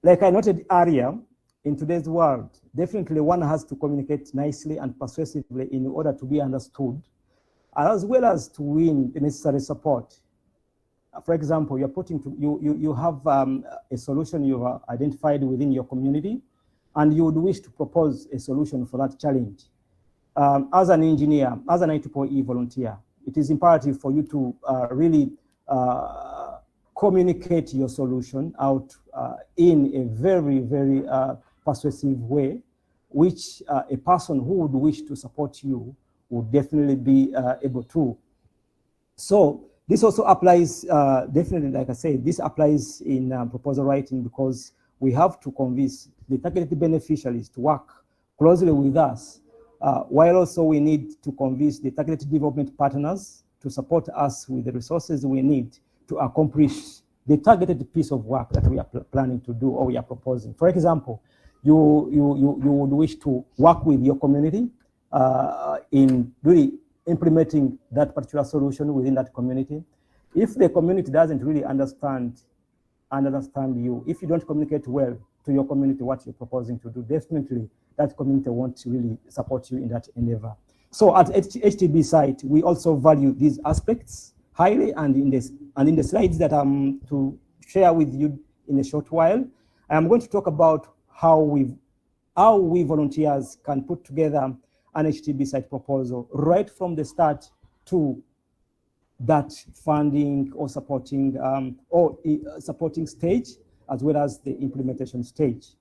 like I noted earlier, in today's world, definitely one has to communicate nicely and persuasively in order to be understood, as well as to win the necessary support. For example, you have a solution you've identified within your community, and you would wish to propose a solution for that challenge. As an engineer, as an IEEE volunteer, it is imperative for you to really communicate your solution out in a very, very persuasive way, which a person who would wish to support you would definitely be able to. So this also applies, definitely, like I said, this applies in proposal writing, because we have to convince the targeted beneficiaries to work closely with us, while also we need to convince the targeted development partners to support us with the resources we need to accomplish the targeted piece of work that we are planning to do or we are proposing. For example, you would wish to work with your community in really implementing that particular solution within that community. If the community doesn't really understand you, if you don't communicate well to your community what you're proposing to do, definitely that community won't really support you in that endeavor. So at HTB site, we also value these aspects highly, and in the slides that I'm to share with you in a short while, I'm going to talk about how we volunteers can put together an HTB site proposal right from the start to that funding or supporting stage, as well as the implementation stage.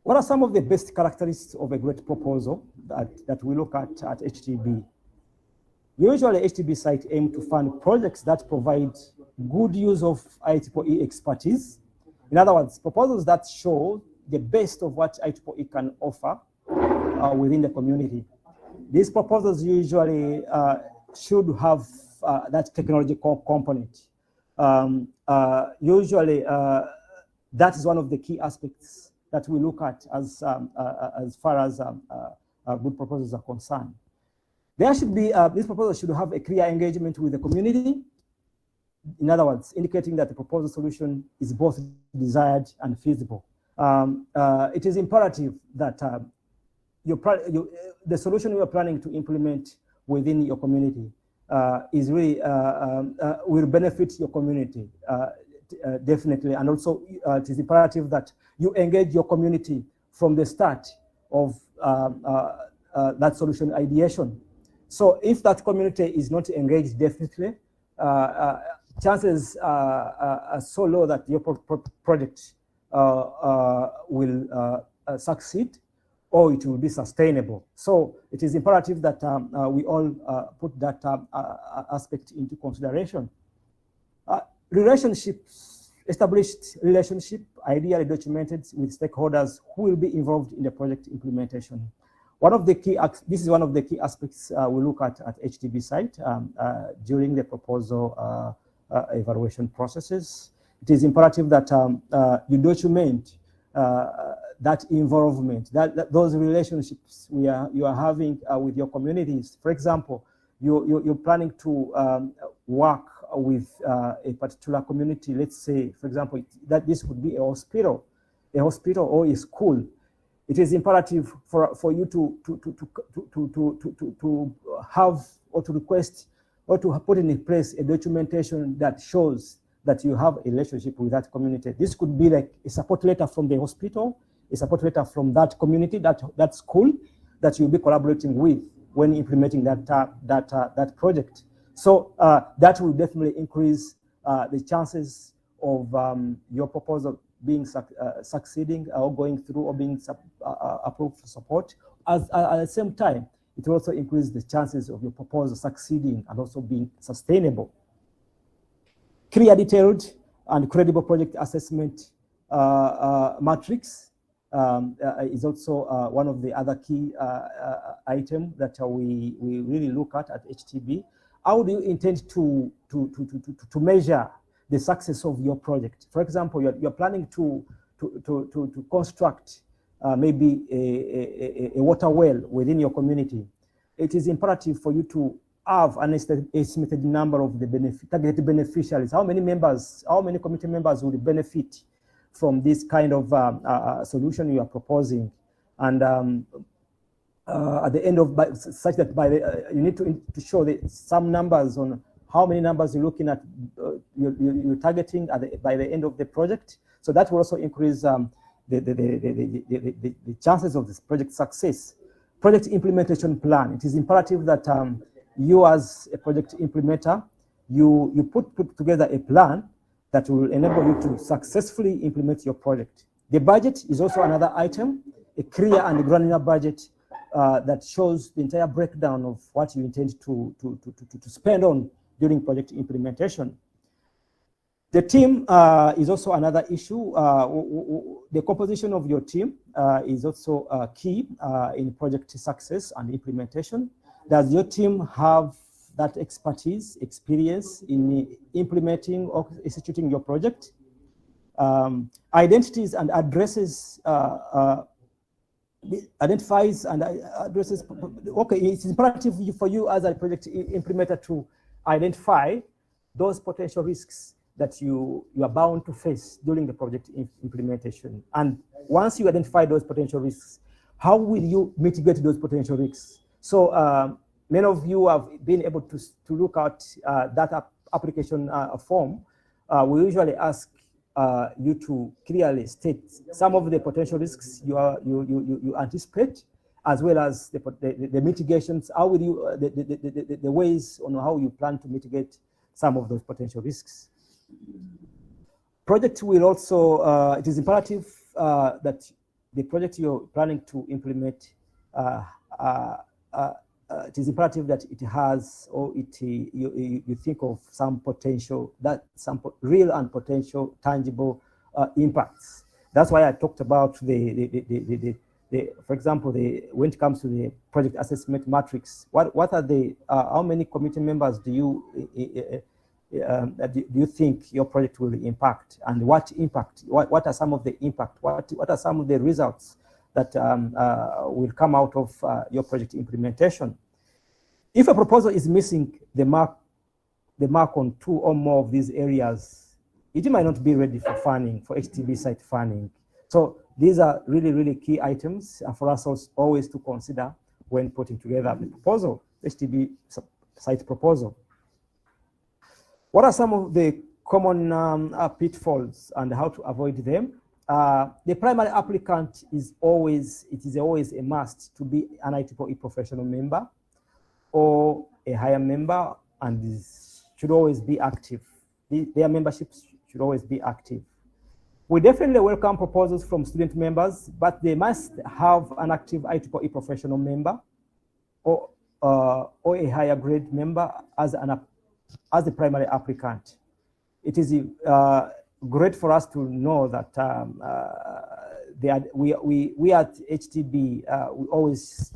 What are some of the best characteristics of a great proposal that we look at HTB? Usually, HTB sites aim to fund projects that provide good use of IEEE expertise. In other words, proposals that show the best of what IEEE can offer within the community. These proposals usually should have that technological component. Usually, that is one of the key aspects that we look at as far as good proposals are concerned. There should be, these proposals should have a clear engagement with the community. In other words, indicating that the proposed solution is both desired and feasible. It is imperative that the solution you are planning to implement within your community is really will benefit your community definitely, and also it is imperative that you engage your community from the start of that solution ideation. So if that community is not engaged, definitely chances are so low that your project will succeed, or it will be sustainable. So it is imperative that we all put that aspect into consideration. Established relationship, ideally documented with stakeholders who will be involved in the project implementation. This is one of the key aspects we look at HTB site during the proposal evaluation processes. It is imperative that you document that involvement, those relationships you are having with your communities. For example, you're planning to work with a particular community. Let's say, for example, that this could be a hospital or a school. It is imperative for you to have or to request or to put in place a documentation that shows that you have a relationship with that community. This could be like a support letter from the hospital, a support letter from that community, that school that you'll be collaborating with when implementing that project. So that will definitely increase the chances of your proposal being succeeding or going through or being approved for support. At the same time, it will also increase the chances of your proposal succeeding and also being sustainable. Clear, detailed, and credible project assessment matrix is also one of the other key items that we really look at HTB. How do you intend to measure the success of your project? For example, you're planning to construct maybe a water well within your community. It is imperative for you to have an estimated number of the targeted beneficiaries. How many members, how many committee members would benefit from this kind of solution you are proposing? And at the end of, such that by the, you need to show some numbers on how many numbers you're looking at, you're targeting by the end of the project. So that will also increase the chances of this project success. Project implementation plan. It is imperative that you as a project implementer, you put together a plan that will enable you to successfully implement your project. The budget is also another item, a clear and granular budget that shows the entire breakdown of what you intend to spend on during project implementation. The team is also another issue. The composition of your team is also key in project success and implementation. Does your team have that expertise, experience in implementing or executing your project? Identities and addresses, identifies and addresses. Okay, it's imperative for you as a project implementer to identify those potential risks that you are bound to face during the project implementation. And once you identify those potential risks, how will you mitigate those potential risks? So many of you have been able to look at that application form. We usually ask you to clearly state some of the potential risks you anticipate, as well as the mitigations. How will you the ways on how you plan to mitigate some of those potential risks. Project will also, it is imperative that the project you're planning to implement, it is imperative that it has, or you think of some potential, some real and potential tangible impacts. That's why I talked about for example, when it comes to the project assessment matrix, what are the, how many committee members do you think your project will impact, and what impact? What are some of the impact? What are some of the results that will come out of your project implementation? If a proposal is missing the mark on 2 or more of these areas, it might not be ready for funding, for HTB site funding. So these are really, really key items for us always to consider when putting together the proposal, HTB site proposal. What are some of the common pitfalls and how to avoid them? The primary applicant is always a must to be an IEEE professional member or a higher member, and should always be active. Their memberships should always be active. We definitely welcome proposals from student members, but they must have an active IEEE professional member or a higher grade member as the primary applicant. It is great for us to know that we at HTB, we always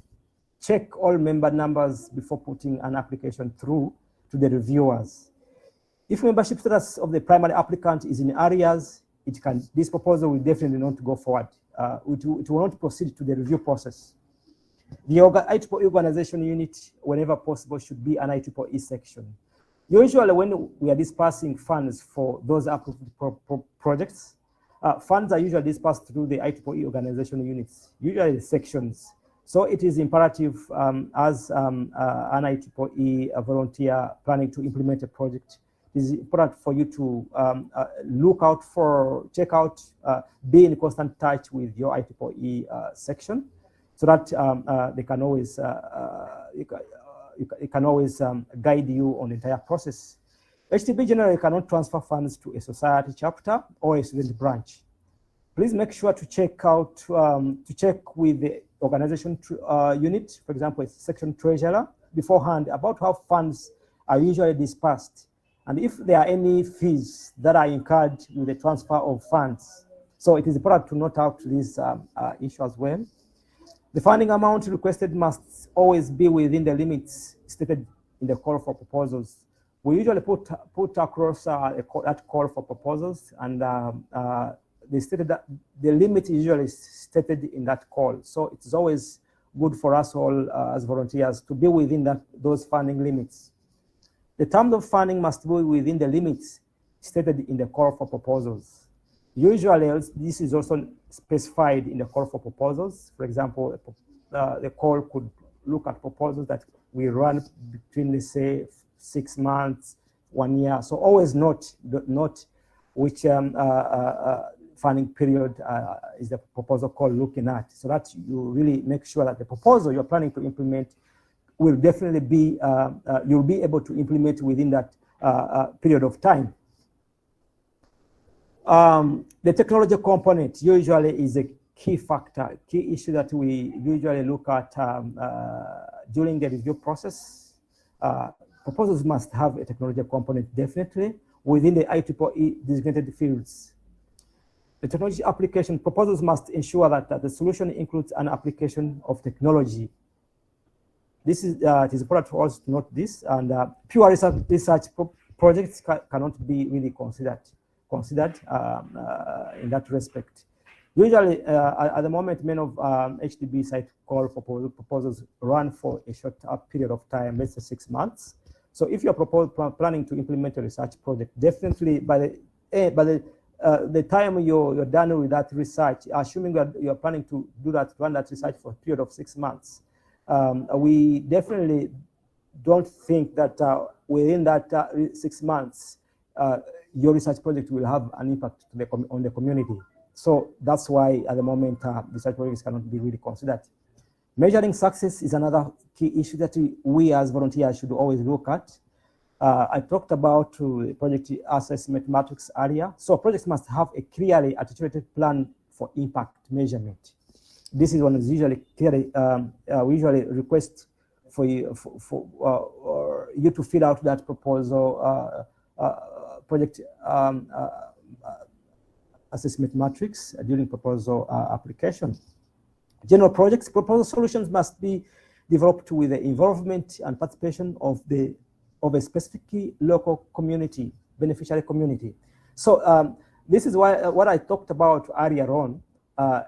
check all member numbers before putting an application through to the reviewers. If membership status of the primary applicant is in areas, this proposal will definitely not go forward. It will not proceed to the review process. The IEEE organization unit, whenever possible, should be an IEEE section. Usually when we are dispersing funds for those approved projects, funds are usually dispersed through the IEEE organization units, usually the sections. So it is imperative as an IEEE volunteer planning to implement a project, it is important for you to look out for, check out, be in constant touch with your IEEE section, so that they can always, it can always guide you on the entire process. HTB generally cannot transfer funds to a society chapter or a student branch. Please make sure to check out, to check with the organization unit, for example, a section treasurer, beforehand about how funds are usually dispersed, and if there are any fees that are incurred with the transfer of funds. So it is important to note out this issue as well. The funding amount requested must always be within the limits stated in the call for proposals. We usually put across that call for proposals, and they stated that the limit is usually stated in that call. So it is always good for us all as volunteers to be within those funding limits. The terms of funding must be within the limits stated in the call for proposals. Usually, this is also specified in the call for proposals. For example, the call could look at proposals that we run between, let's say, 6 months, 1 year. So always note which funding period is the proposal call looking at, so that you really make sure that the proposal you're planning to implement will definitely be, you'll be able to implement within that period of time. The technology component usually is a key factor, key issue that we usually look at during the review process. Proposals must have a technology component definitely within the IEEE designated fields. The technology application proposals must ensure that the solution includes an application of technology. This is it is important for us to note this, and pure research projects cannot be really considered in that respect. Usually, at the moment, many of HDB site call for proposals run for a short period of time, let's say 6 months. So if you're planning to implement a research project, definitely by the time you're done with that research, assuming that you're planning to run that research for a period of 6 months, we definitely don't think that within that 6 months, your research project will have an impact on the community. So that's why at the moment, research projects cannot be really considered. Measuring success is another key issue that we as volunteers should always look at. I talked about the project assessment matrix earlier. So projects must have a clearly articulated plan for impact measurement. This is one is usually clearly, we usually request for you to fill out that proposal project assessment matrix during proposal application. General projects proposal solutions must be developed with the involvement and participation of a specific local community, beneficiary community. So this is why what I talked about earlier on.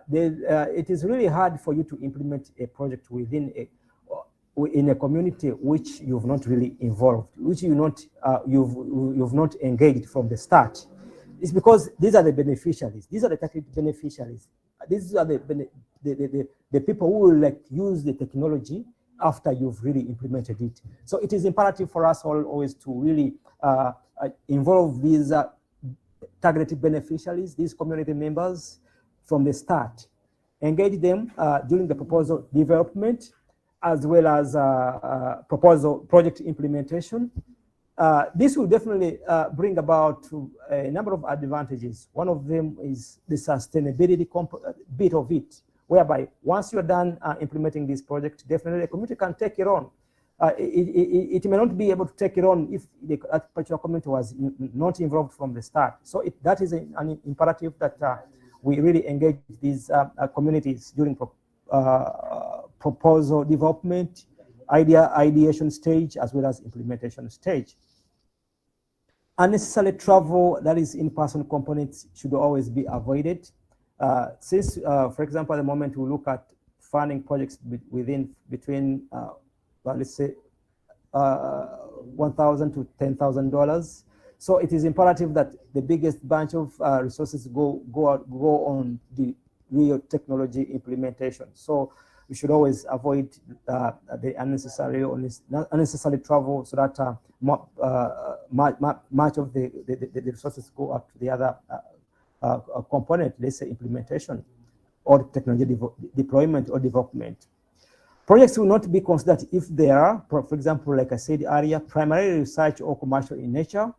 It is really hard for you to implement a project within a community which you've not really involved, which you've not engaged from the start. It's because these are the beneficiaries. These are the targeted beneficiaries. These are the people who will use the technology after you've really implemented it. So it is imperative for us always to really involve these targeted beneficiaries, these community members from the start. Engage them during the proposal development as well as project implementation. This will definitely bring about a number of advantages. One of them is the sustainability bit of it, whereby once you're done implementing this project, definitely the community can take it on. It may not be able to take it on if that particular community was not involved from the start. So that is an imperative that we really engage these communities during proposal development, ideation stage, as well as implementation stage. Unnecessary travel, that is in-person components, should always be avoided. Since, for example, at the moment we look at funding projects between, let's say, $1,000 to $10,000. So it is imperative that the biggest bunch of resources go on the real technology implementation. So we should always avoid the unnecessary travel, so that much of the resources go up to the other component, let's say implementation or technology deployment or development. Projects will not be considered if they are, for example, like I said earlier, primarily research or commercial in nature,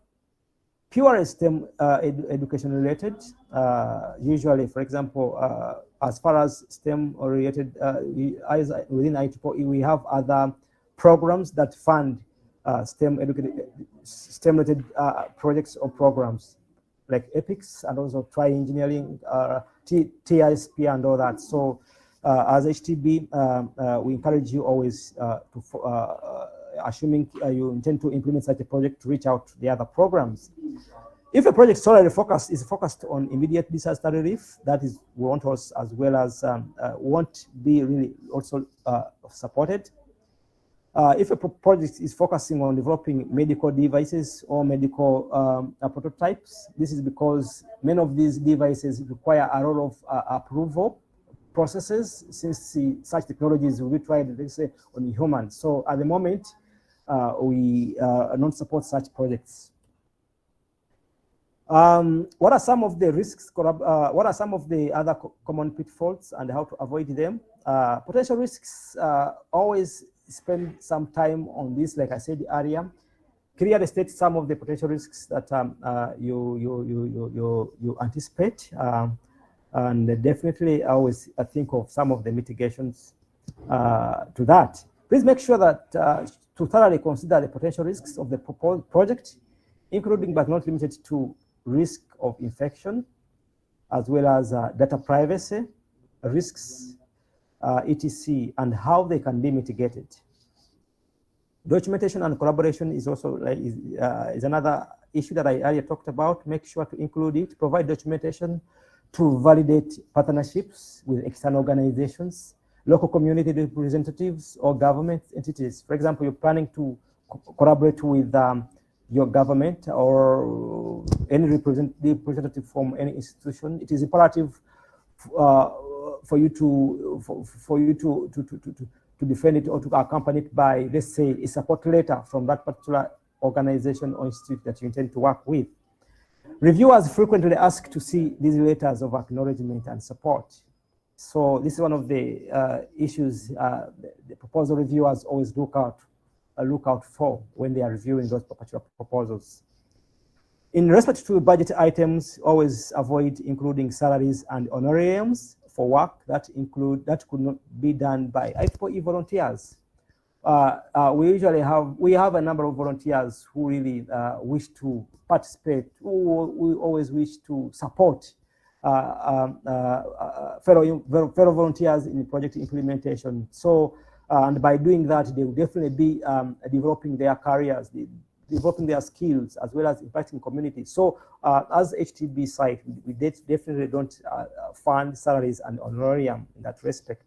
pure STEM education related. Usually, for example, as far as STEM related, within IEEE, we have other programs that fund STEM related projects or programs like EPICS and also Try Engineering, TISP and all that. So as HTB, we encourage you always assuming you intend to implement such a project, to reach out to the other programs. If a project solely is focused on immediate disaster relief, that is we want us as well as won't be really also supported. If a project is focusing on developing medical devices or medical prototypes, this is because many of these devices require a lot of approval processes, since such technologies will be tried, let's say, on humans. So at the moment, we don't support such projects. What are some of the risks? What are some of the other common pitfalls and how to avoid them? Potential risks, always spend some time on this, like I said earlier. Clearly state some of the potential risks that you anticipate, and definitely always think of some of the mitigations to that. Please make sure that to thoroughly consider the potential risks of the proposed project, including but not limited to risk of infection, as well as data privacy risks, etc., and how they can be mitigated. Documentation and collaboration is also is another issue that I earlier talked about. Make sure to include it. Provide documentation to validate partnerships with external organizations, local community representatives, or government entities. For example, you're planning to collaborate with your government or any representative from any institution. It is imperative for you to defend it or to accompany it by, let's say, a support letter from that particular organization or institute that you intend to work with. Reviewers frequently ask to see these letters of acknowledgement and support. So this is one of the issues the proposal reviewers always look out for when they are reviewing those particular proposals. In respect to budget items, always avoid including salaries and honorariums for work that could not be done by IEEE volunteers. We have a number of volunteers who really wish to participate, who always wish to support fellow volunteers in project implementation. So, and by doing that, they will definitely be developing their careers, developing their skills, as well as impacting communities. So, as HTB site, we definitely don't fund salaries and honorarium in that respect.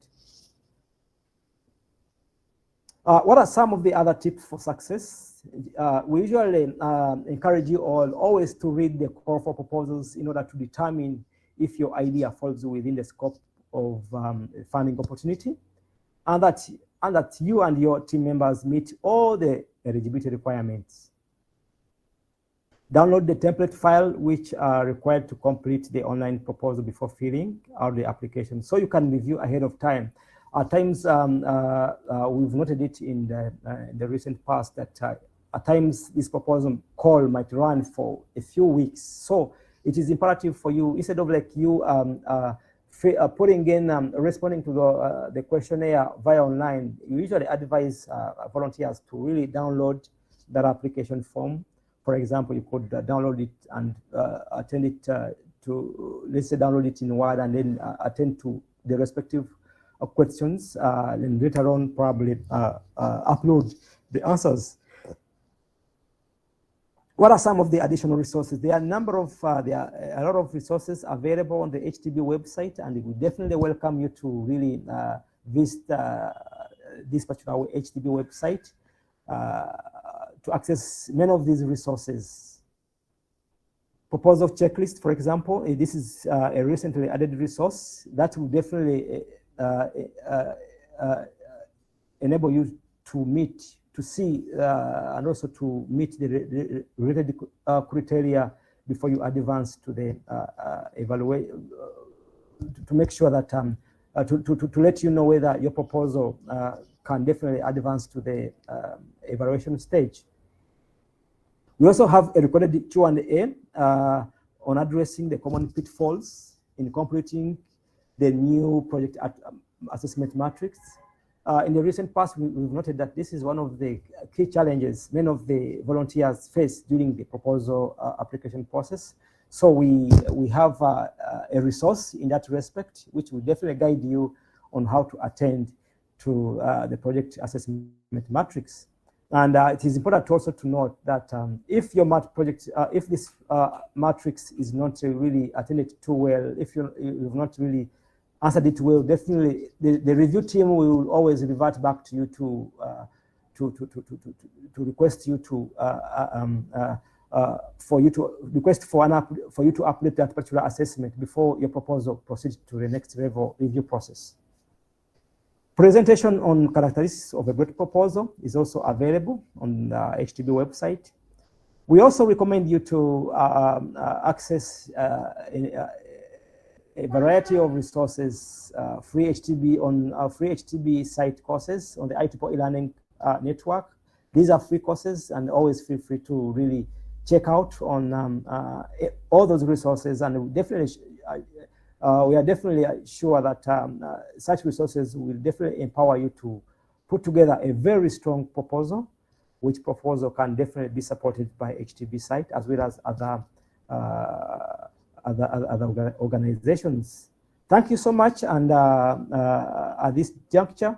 What are some of the other tips for success? We usually encourage you all always to read the call for proposals in order to determine if your idea falls within the scope of funding opportunity, and that you and your team members meet all the eligibility requirements. Download the template file which are required to complete the online proposal before filling out the application, so you can review ahead of time. At times, we've noted it in the recent past that at times this proposal call might run for a few weeks. So it is imperative for you, instead of like you putting in, responding to the questionnaire via online, you usually advise volunteers to really download that application form. For example, you could download it and attend it to, let's say, download it in Word and then attend to the respective questions, and later on probably upload the answers. What are some of the additional resources? There are a lot of resources available on the HTB website, and we definitely welcome you to really visit this particular HTB website to access many of these resources. Proposal checklist, for example, this is a recently added resource that will definitely enable you to see and also to meet the related criteria before you advance to the evaluation, to make sure that to let you know whether your proposal can definitely advance to the evaluation stage. We also have a recorded Q&A on addressing the common pitfalls in completing the new project assessment matrix. In the recent past, we've noted that this is one of the key challenges many of the volunteers face during the proposal application process. So we have a resource in that respect, which will definitely guide you on how to attend to the project assessment matrix. And it is important also to note that if your project, if this matrix is not really attended to well, if you've not really answered it well, definitely the review team will always revert back to you to request you to for you to request for for you to update that particular assessment before your proposal proceeds to the next level review process. Presentation on characteristics of a great proposal is also available on the HTB website. We also recommend you to access a variety of resources, free HTB on free HTB site courses on the IEEE Learning Network. These are free courses, and always feel free to really check out on all those resources, and definitely we are definitely sure that such resources will definitely empower you to put together a very strong proposal, which proposal can definitely be supported by HTB site as well as other organizations. Thank you so much, and at this juncture,